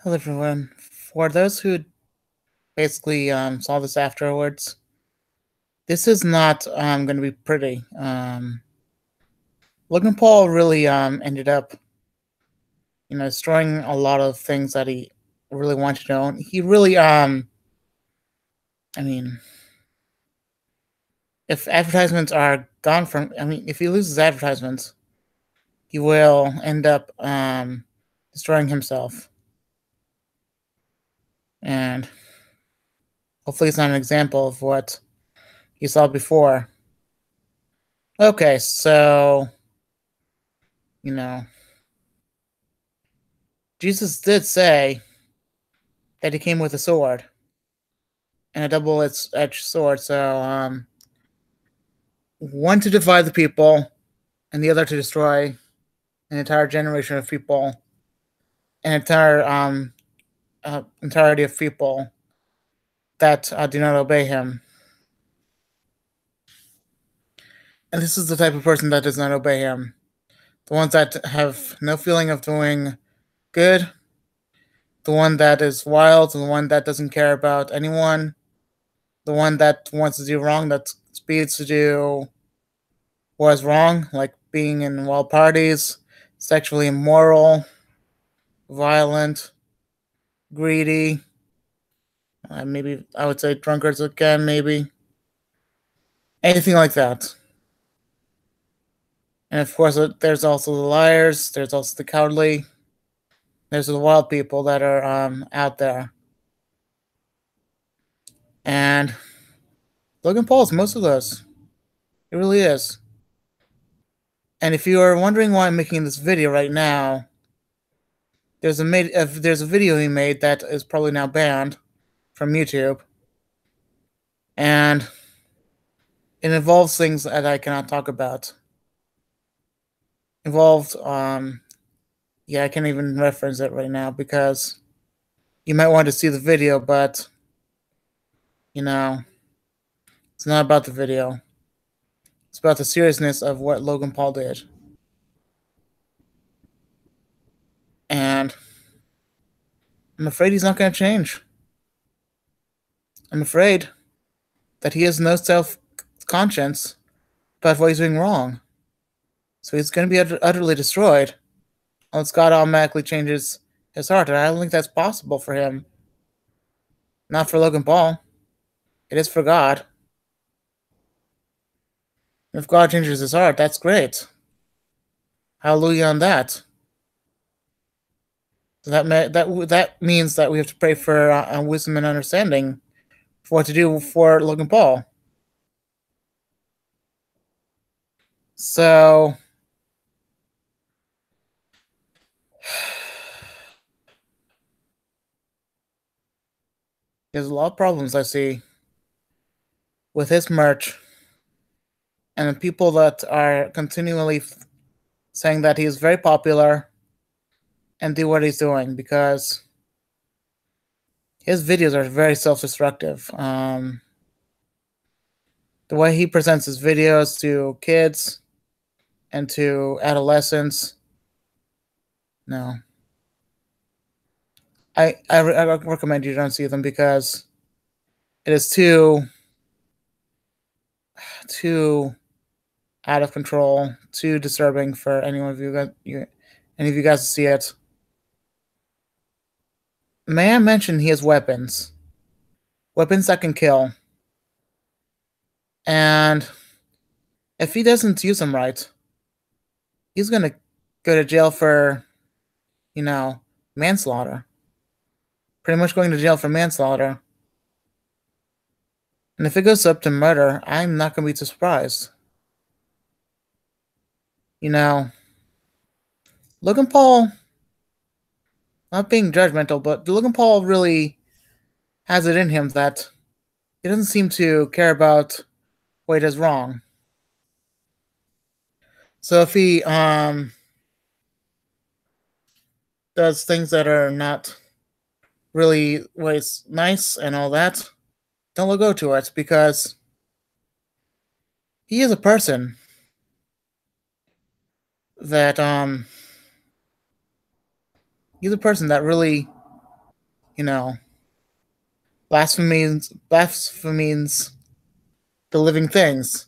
Hello, everyone. For those who basically saw this afterwards, this is not going to be pretty. Logan Paul really ended up, destroying a lot of things that he really wanted to own. He really, I mean, if advertisements are gone from, if he loses advertisements, he will end up destroying himself. And hopefully, it's not an example of what you saw before. Okay, so you know, Jesus did say that he came with a sword and a double-edged sword. So, one to divide the people, and the other to destroy an entire generation of people, an entire entirety of people that do not obey him. And this is the type of person that does not obey him. The ones that have no feeling of doing good, the one that is wild, the one that doesn't care about anyone, the one that wants to do wrong, that speeds to do what is wrong, like being in wild parties, sexually immoral, violent, greedy. Maybe I would say drunkards again, maybe. Anything like that. And of course, there's also the liars, there's also the cowardly, there's the wild people that are out there. And Logan Paul is most of those. It really is. And if you are wondering why I'm making this video right now, there's a video he made that is probably now banned from YouTube, and it involves things that I cannot talk about. Involved, yeah, I can't even reference it right now because you might want to see the video, but it's not about the video. It's about the seriousness of what Logan Paul did, and I'm afraid he's not going to change. I'm afraid that he has no self-conscience about what he's doing wrong. So he's going to be utterly destroyed unless God automatically changes his heart. And I don't think that's possible for him. Not for Logan Paul. It is for God. If God changes his heart, that's great. Hallelujah on that. So that means that we have to pray for wisdom and understanding for what to do for Logan Paul. So there's a lot of problems I see with his merch and the people that are continually saying that he is very popular and do what he's doing, because his videos are very self-destructive. The way he presents his videos to kids and to adolescents, no. I recommend you don't see them because it is too out of control, too disturbing for any of you guys to see it. May I mention he has weapons that can kill, and if he doesn't use them right, he's gonna go to jail for, manslaughter. Pretty much going to jail for manslaughter. And if it goes up to murder, I'm not gonna be too surprised. Logan Paul, not being judgmental, but Logan Paul really has it in him that he doesn't seem to care about what he does wrong. So if he does things that are not really was nice and all that, don't let go to it, because he is a person that he's a person that really you know, blasphemies the living things.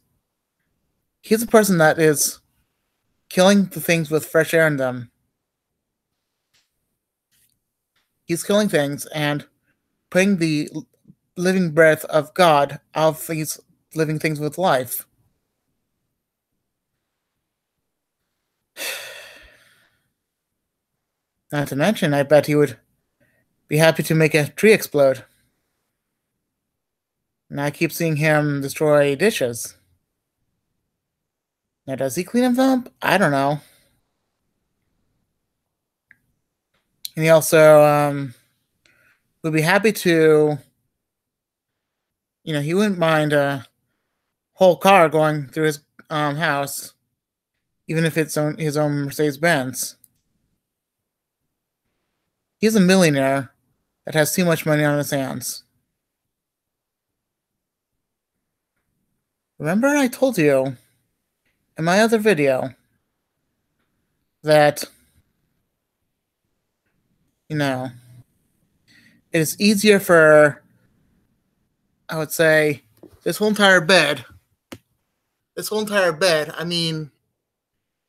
He's a person that is killing the things with fresh air in them. He's killing things and putting the living breath of God out of these living things with life. Not to mention, I bet he would be happy to make a tree explode. And I keep seeing him destroy dishes. Now, does he clean them up? I don't know. And he also would be happy to, he wouldn't mind a whole car going through his house, even if it's his own Mercedes Benz. He's a millionaire that has too much money on his hands. Remember, I told you in my other video that, it is easier for, I would say, this whole entire bed. I mean,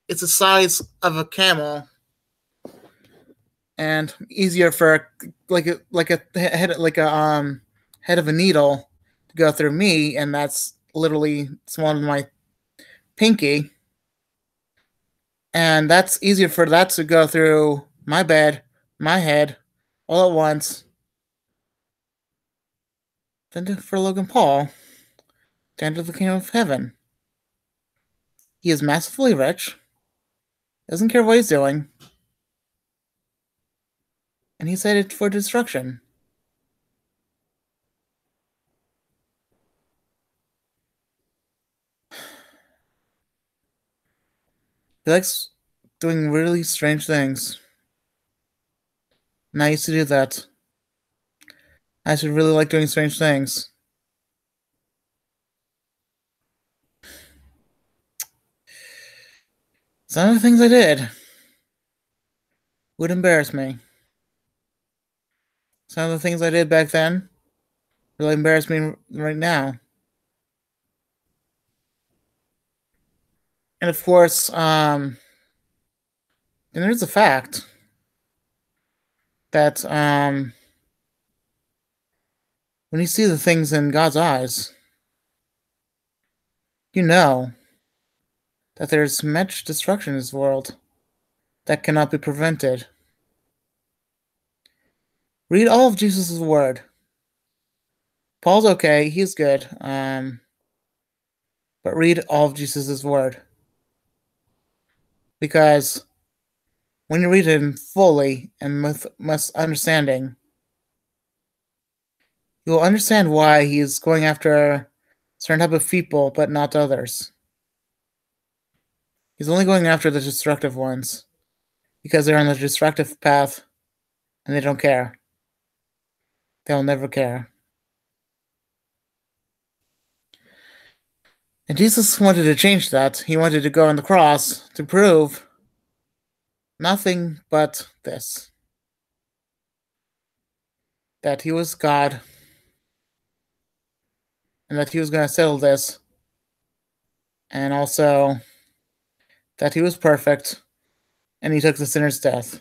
it's the size of a camel, and easier for head of a needle to go through me, and that's literally smaller than my pinky. And that's easier for that to go through my bed, my head, all at once, than for Logan Paul to enter the kingdom of heaven. He is massively rich, doesn't care what he's doing, and he's headed for destruction. He likes doing really strange things. And I used to do that. I should really like doing strange things. Some of the things I did would embarrass me. Some of the things I did back then really embarrass me right now. And of course, and there's the fact that when you see the things in God's eyes, you know that there's much destruction in this world that cannot be prevented. Read all of Jesus' word. Paul's okay, he's good, but read all of Jesus' word. Because when you read him fully and with much understanding, you will understand why he is going after certain type of people, but not others. He's only going after the destructive ones because they're on the destructive path and they don't care. They'll never care. And Jesus wanted to change that. He wanted to go on the cross to prove nothing but this: that he was God and that he was going to settle this, and also that he was perfect and he took the sinner's death.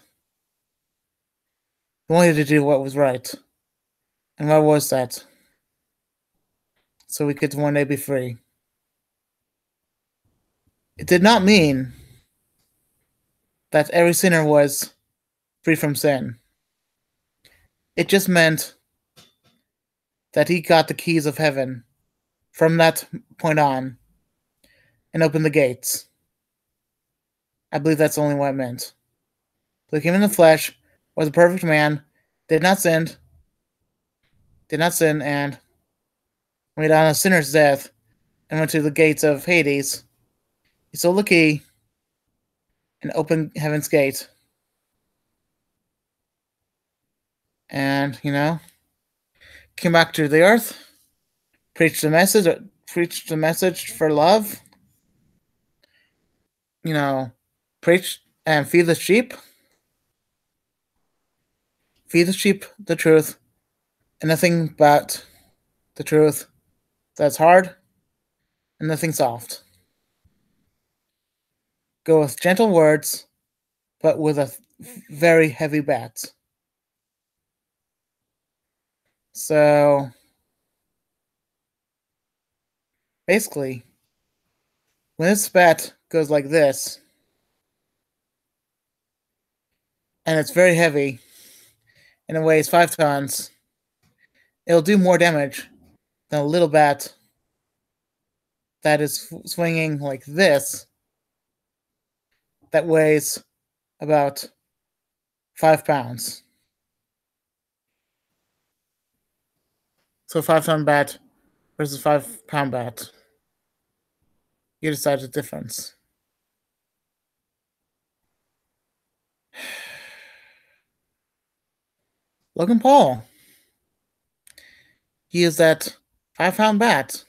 He wanted to do what was right. And what was that? So we could one day be free. It did not mean that every sinner was free from sin. It just meant that he got the keys of heaven from that point on and opened the gates. I believe that's only what it meant. So he came in the flesh, was a perfect man, did not sin, and when he died on a sinner's death and went to the gates of Hades, he stole the key and opened heaven's gate. And, came back to the earth, preached the message for love, preach and feed the sheep, Feed the sheep the truth and nothing but the truth. That's hard and nothing soft. Go with gentle words, but with a very heavy bat. So basically, when this bat goes like this, and it's very heavy, and it weighs 5 tons, it'll do more damage than a little bat that is swinging like this, that weighs about 5 pounds. So 5 ton bat versus 5 pound bat. You decide the difference. Logan Paul. He is that 5 pound bat.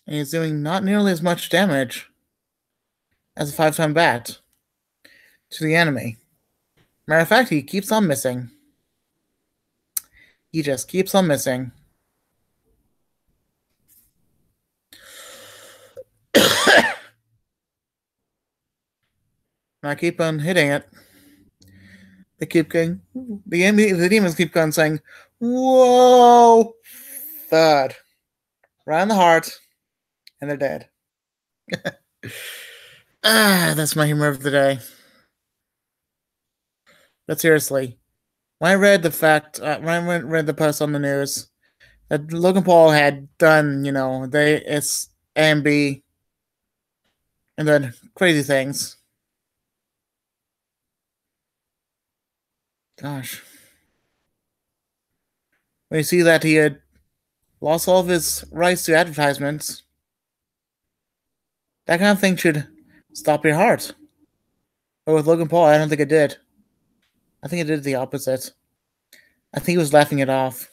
And he's doing not nearly as much damage as a 5 ton bat to the enemy. Matter of fact, he keeps on missing. He just keeps on missing. And I keep on hitting it. They keep going. The demons keep on saying, "Whoa!" Thud. Right in the heart, and they're dead. That's my humor of the day. But seriously, when I read read the post on the news that Logan Paul had done, it's A and B, and then crazy things. Gosh, when you see that he had lost all of his rights to advertisements, that kind of thing should stop your heart. But with Logan Paul, I don't think it did. I think it did the opposite. I think he was laughing it off,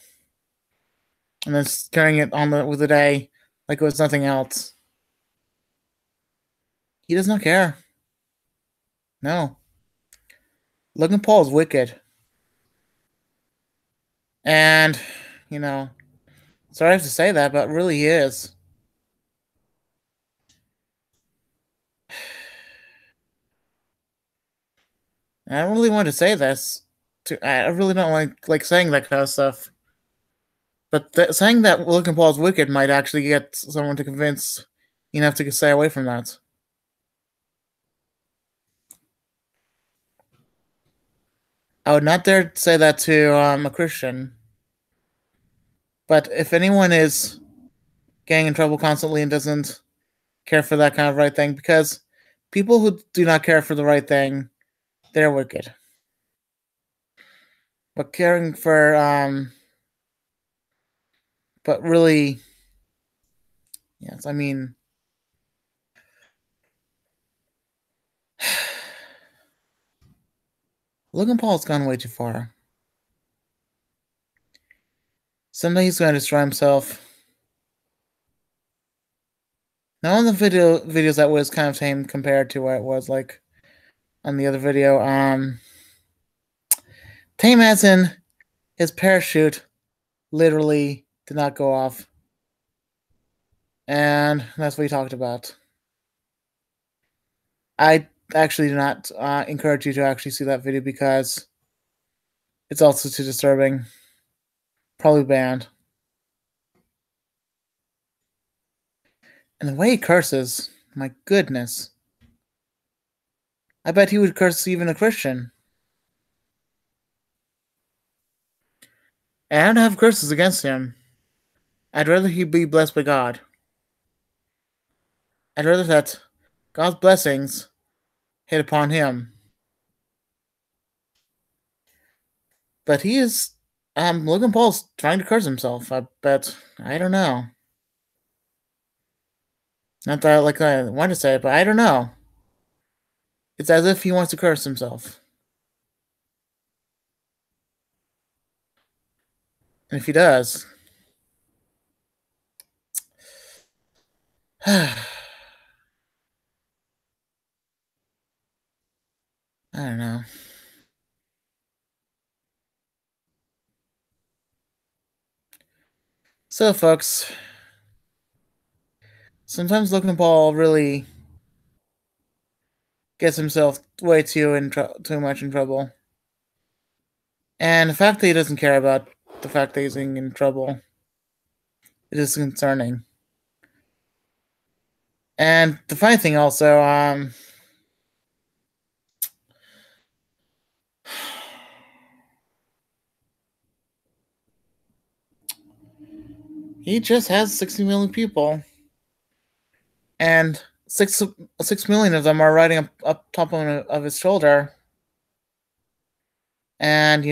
and then carrying it on with the day like it was nothing else. He does not care. No. Logan Paul is wicked. And, sorry I have to say that, but really he is. And I don't really want to say this. I really don't like saying that kind of stuff. But saying that Logan Paul is wicked might actually get someone to convince enough to stay away from that. I would not dare say that to a Christian. But if anyone is getting in trouble constantly and doesn't care for that kind of right thing, because people who do not care for the right thing, they're wicked. But caring for, but really, yes, I mean, Logan Paul's gone way too far. Someday he's going to destroy himself. Now on the videos that was kind of tame compared to what it was like on the other video, tame as in his parachute literally did not go off. And that's what he talked about. I actually do not encourage you to actually see that video because it's also too disturbing. Probably banned. And the way he curses, my goodness. I bet he would curse even a Christian. And I don't have curses against him. I'd rather he be blessed by God. I'd rather that God's blessings hit upon him. But he is, Logan Paul's trying to curse himself, I bet. I don't know. Not that I want to say it, but I don't know. It's as if he wants to curse himself. And if he does, I don't know. So, folks, sometimes Logan Paul really gets himself way too much in trouble, and the fact that he doesn't care about the fact that he's in trouble, it is concerning. And the funny thing also, he just has 60 million people, and 6 million of them are riding up top of his shoulder. And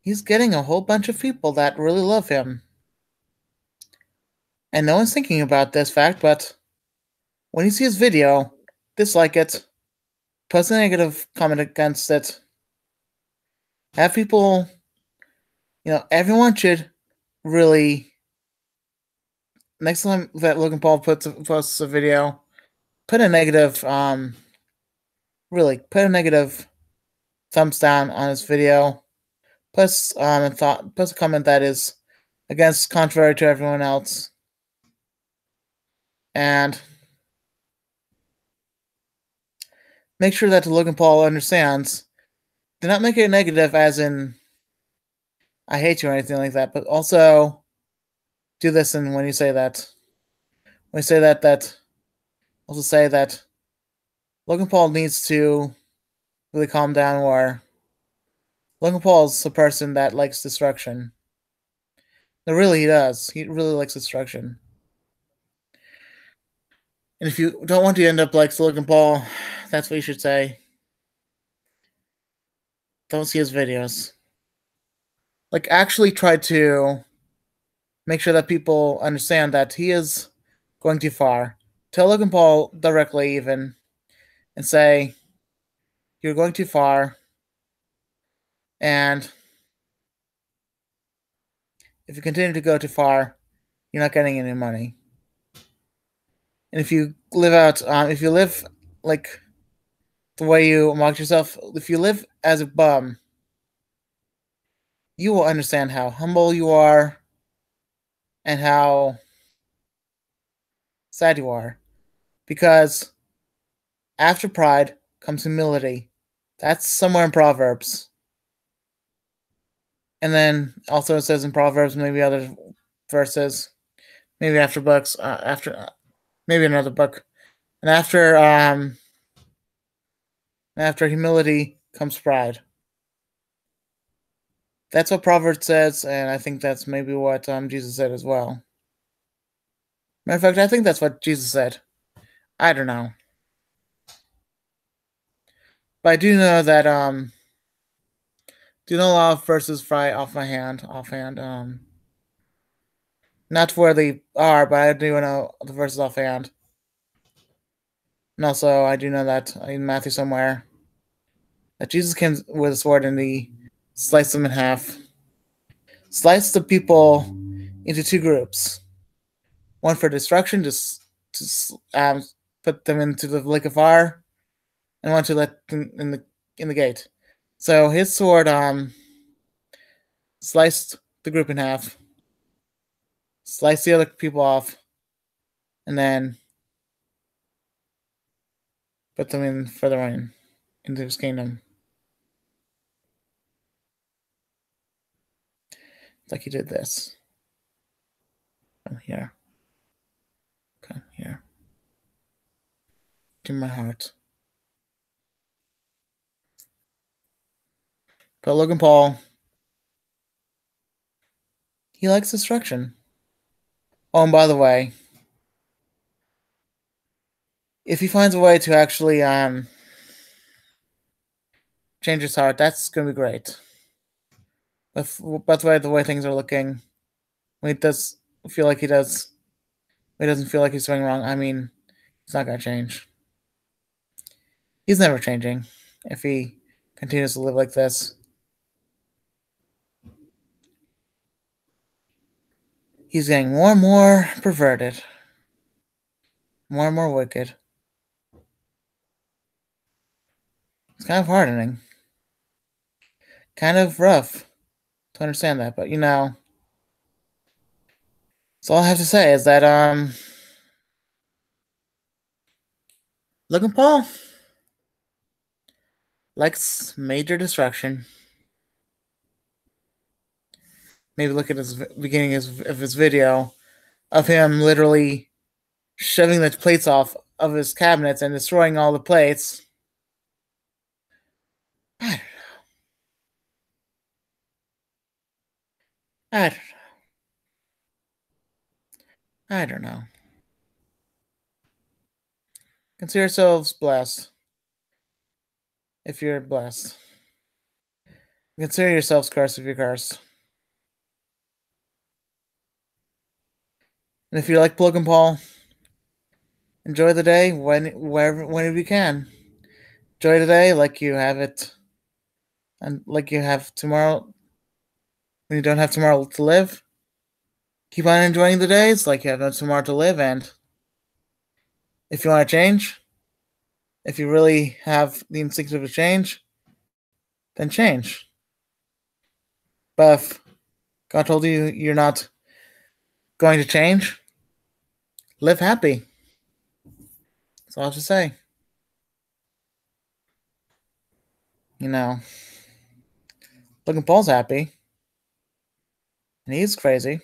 he's getting a whole bunch of people that really love him. And no one's thinking about this fact, but when you see his video, dislike it, post a negative comment against it, have people, everyone should really, next time that Logan Paul posts a video, put a negative, really, put a negative thumbs down on his video, plus, plus a comment that is against contrary to everyone else, and make sure that Logan Paul understands. Do not make it negative as in I hate you or anything like that, but also do this and when you say that. When you say that also say that Logan Paul needs to really calm down or Logan Paul's a person that likes destruction. No, really he does. He really likes destruction. And if you don't want to end up like Logan Paul, that's what you should say. Don't see his videos. Like, actually try to make sure that people understand that he is going too far. Tell Logan Paul directly, even, and say, you're going too far, and if you continue to go too far, you're not getting any money. And if you live like the way you mock yourself, if you live as a bum, you will understand how humble you are and how sad you are. Because after pride comes humility. That's somewhere in Proverbs. And then also it says in Proverbs, maybe other verses, maybe after books, maybe another book. And after humility comes pride. That's what Proverbs says, and I think that's maybe what Jesus said as well. Matter of fact, I think that's what Jesus said. I don't know. But I do know that do know a lot of verses fly offhand. Not where they are, but I do know the verses offhand. And also I do know that in Matthew somewhere that Jesus came with a sword and he sliced them in half. Sliced the people into two groups. One for destruction, just to put them into the lake of fire, and one to let them in the gate. So his sword sliced the group in half, sliced the other people off, and then put them in further in into his kingdom. It's like he did this. Come here. Come here. To my heart. But Logan Paul, he likes destruction. Oh, and by the way, if he finds a way to actually change his heart, that's gonna be great. But by the way things are looking, when he does feel like he does, when he doesn't feel like he's doing wrong, I mean, he's not gonna change. He's never changing if he continues to live like this. He's getting more and more perverted, more and more wicked. It's kind of hardening. kind of rough to understand that, but so all I have to say is that Logan Paul likes major destruction. Maybe look at his beginning of his video of him literally shoving the plates off of his cabinets and destroying all the plates. I I don't, I don't know. Consider yourselves blessed if you're blessed. Consider yourselves cursed if you're cursed. And if you like Logan Paul, enjoy the day whenever you can. Enjoy the day like you have it, and like you have tomorrow when you don't have tomorrow to live. Keep on enjoying the days like you have no tomorrow to live. And if you want to change, if you really have the instinct of a change, then change. But if God told you you're not going to change, live happy. That's all I have to say. You know, Logan Paul's happy, and he's crazy.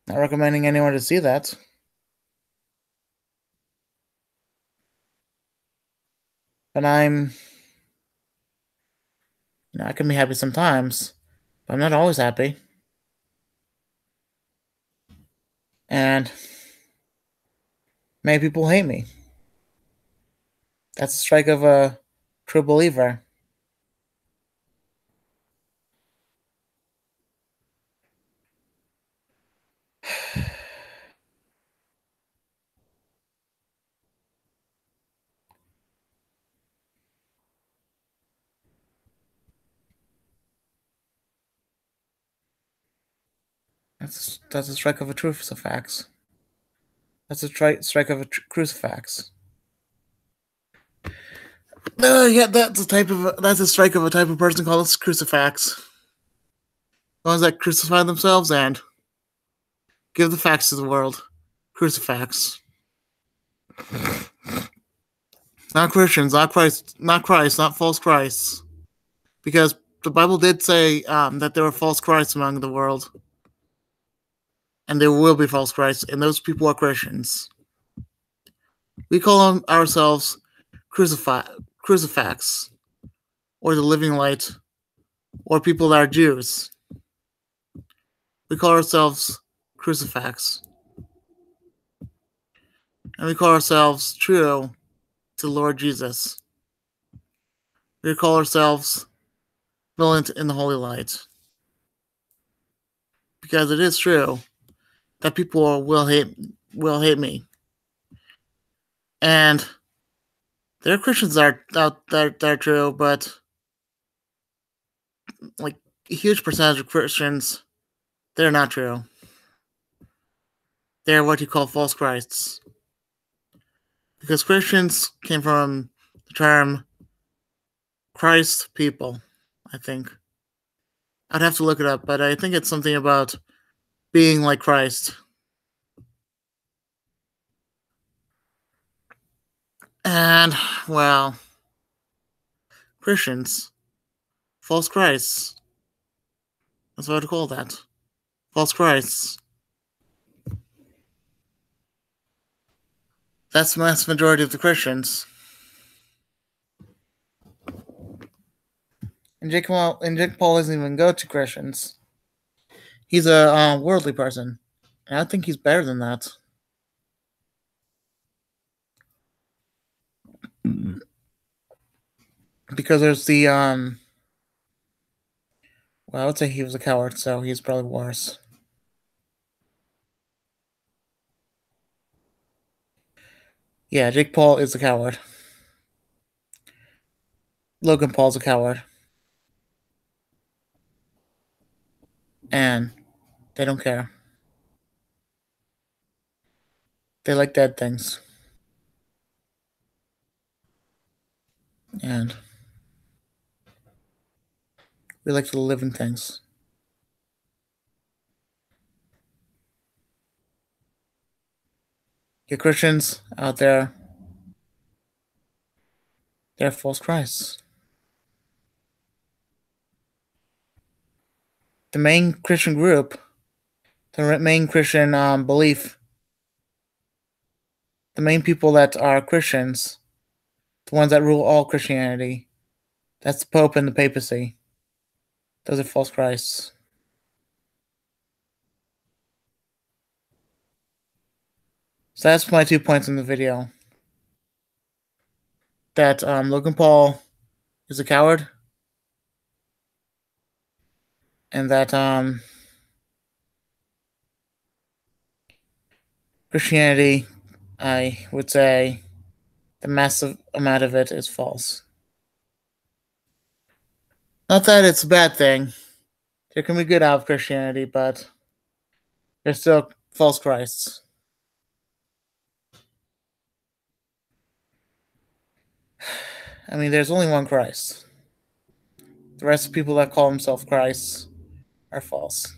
Not recommending anyone to see that. But I can be happy sometimes, but I'm not always happy. And many people hate me. That's the strike of a true believer. That's a strike of a crucifix. That's a strike of a crucifix. Yeah, that's a strike of a type of person called a crucifix. The ones that crucify themselves and give the facts to the world. Crucifix. Not Christians, not Christ, not false Christs. Because the Bible did say that there were false Christs among the world. And there will be false Christs, and those people are Christians. We call ourselves crucifix, or the living light, or people that are Jews. We call ourselves crucifix. And we call ourselves true to Lord Jesus. We call ourselves brilliant in the holy light. Because it is true that people will hate me. And there are Christians that are true, but like a huge percentage of Christians, they're not true. They're what you call false Christs. Because Christians came from the term Christ people, I think. I'd have to look it up, but I think it's something about being like Christ. And, well, Christians, false Christs. That's what I'd call that. False Christs. That's the vast majority of the Christians. And Jake Paul doesn't even go to Christians. He's a worldly person. And I think he's better than that. Because there's the well, I would say he was a coward, so he's probably worse. Yeah, Jake Paul is a coward. Logan Paul's a coward. And they don't care. They like dead things. And We like to live in things. You Christians out there, they're false Christs. The main Christian group, the main Christian belief, the main people that are Christians, the ones that rule all Christianity, that's the Pope and the papacy. Those are false Christs. So that's my 2 points in the video. That Logan Paul is a coward, and that Christianity, I would say, the massive amount of it is false. Not that it's a bad thing. There can be good out of Christianity, but there's still false Christs. I mean, there's only one Christ. The rest of people that call themselves Christs are false.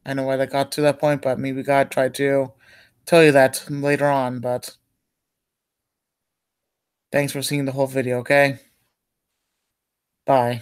I know why they got to that point, but maybe God tried to tell you that later on, but thanks for seeing the whole video, okay? Bye.